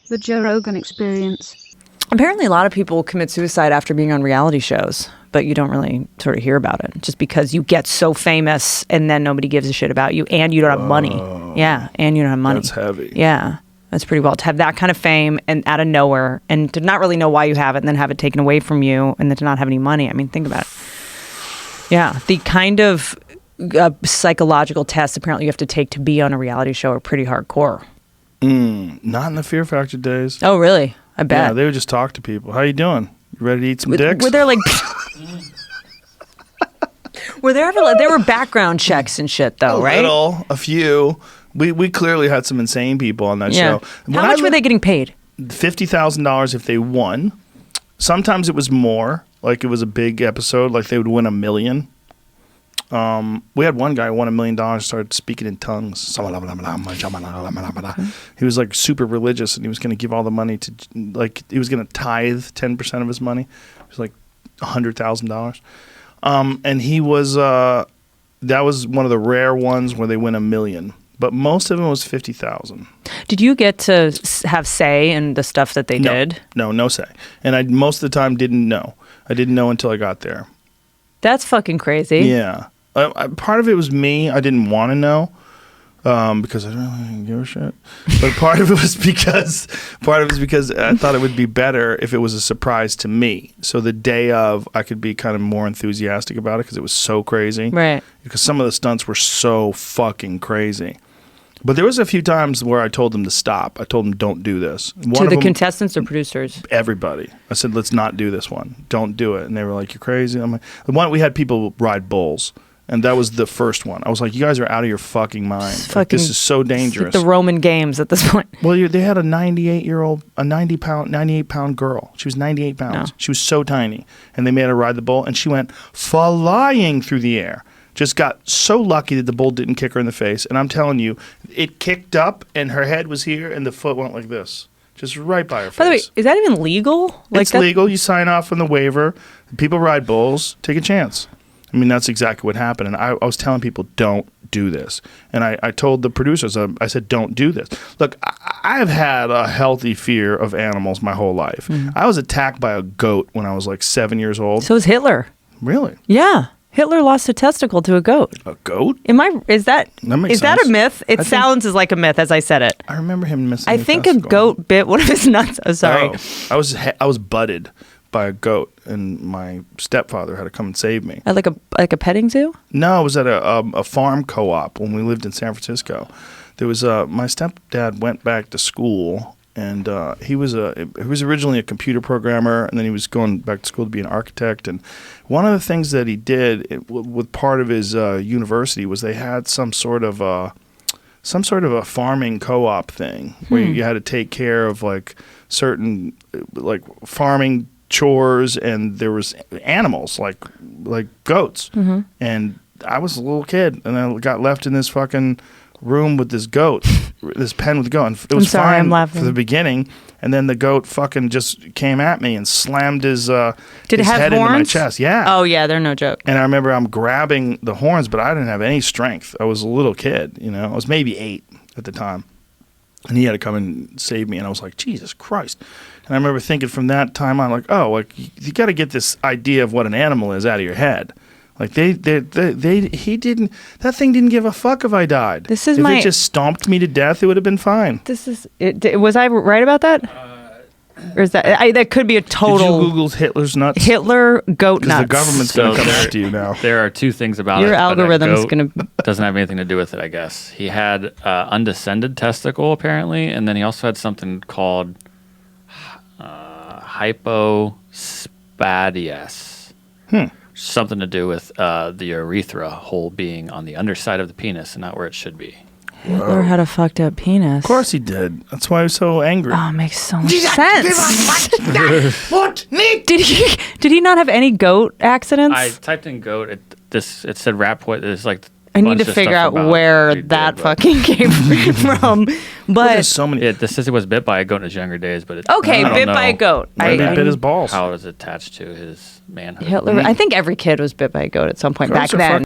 The Joe Rogan Experience. Apparently, a lot of people commit suicide after being on reality shows, but you don't really sort of hear about it just because you get so famous and then nobody gives a shit about you and you don't have money. Yeah, and you don't have money. That's heavy. Yeah, that's pretty wild. To have that kind of fame and out of nowhere and to not really know why you have it and then have it taken away from you and then to not have any money. I mean, think about it. Yeah, the kind of psychological tests apparently you have to take to be on a reality show are pretty hardcore. Not in the Fear Factor days. Oh, really? I bet. Yeah, they would just talk to people. How you doing? You ready to eat some dicks? Were there like... were there ever... There were background checks and shit, though, right? A few. We clearly had some insane people on that show. How much were they getting paid? $50,000 if they won. Sometimes it was more. Like it was a big episode. Like they would win $1 million. We had one guy who won $1 million, started speaking in tongues. He was like super religious and he was going to give all the money to, like, he was going to tithe 10% of his money. It was like $100,000. And he was, that was one of the rare ones where they win $1 million. But most of them was 50,000. Did you get to have say in the stuff that they did? No say. And I most of the time didn't know. I didn't know until I got there. That's fucking crazy. Yeah. Part of it was me. I didn't want to know because I don't really give a shit. But part of it was because I thought it would be better if it was a surprise to me. So the day of, I could be kind of more enthusiastic about it because it was so crazy. Right. Because some of the stunts were so fucking crazy. But there was a few times where I told them to stop. I told them, don't do this. To the contestants or producers? Everybody. I said, let's not do this one. Don't do it. And they were like, you're crazy. I'm like, we had people ride bulls. And that was the first one. I was like, you guys are out of your fucking mind. Like, this is so dangerous. It's like the Roman games at this point. Well, they had a 98-pound girl. She was 98 pounds. No. She was so tiny. And they made her ride the bull. And she went flying through the air. Just got so lucky that the bull didn't kick her in the face. And I'm telling you, it kicked up and her head was here and the foot went like this. Just right by her face. By the way, is that even legal? It's legal. You sign off on the waiver. People ride bulls. Take a chance. I mean, that's exactly what happened. And I was telling people, don't do this. And I told the producers, I said, don't do this. Look, I've had a healthy fear of animals my whole life. Mm-hmm. I was attacked by a goat when I was like 7 years old. So was Hitler. Really? Yeah. Hitler lost a testicle to a goat. A goat? Is that a myth? It sounds like a myth as I said it. I remember him missing I think a goat bit one of his nuts. Oh, sorry. Oh, I was butted by a goat, and my stepfather had to come and save me. At like a petting zoo? No, it was at a farm co-op when we lived in San Francisco. There was my stepdad went back to school. And he was originally a computer programmer, and then he was going back to school to be an architect. And one of the things that he did with part of his university was they had some sort of a farming co-op thing where you had to take care of like certain like farming chores, and there was animals like goats. Mm-hmm. And I was a little kid, and I got left in this fucking room with this goat, this pen with the goat. And it was fine for the beginning, and then the goat fucking just came at me and slammed his head into my chest. Yeah. Oh yeah, they're no joke. And I remember I'm grabbing the horns, but I didn't have any strength. I was a little kid, I was maybe 8 at the time, and he had to come and save me. And I was like, Jesus Christ. And I remember thinking from that time on, like, oh, like you got to get this idea of what an animal is out of your head. Like that thing didn't give a fuck if I died. If it just stomped me to death, it would have been fine. Was I right about that? Or is that could be a total... Did you Google Hitler's nuts? Hitler goat nuts. Because the government's going to come after you now. There are two things about Your algorithm's going to... doesn't have anything to do with it, I guess. He had undescended testicle, apparently, and then he also had something called hypospadias. Something to do with the urethra hole being on the underside of the penis and not where it should be. Hitler had a fucked up penis. Of course he did. That's why he was so angry. Oh, it makes so much sense. Did he not have any goat accidents? I typed in goat. It said rat poison. There's like I need to figure out where that fucking came from. But there's so many. This says he was bit by a goat in his younger days, but bit by a goat. Maybe he bit his balls. How it was attached to his manhood. Hitler. I think every kid was bit by a goat at some point back then.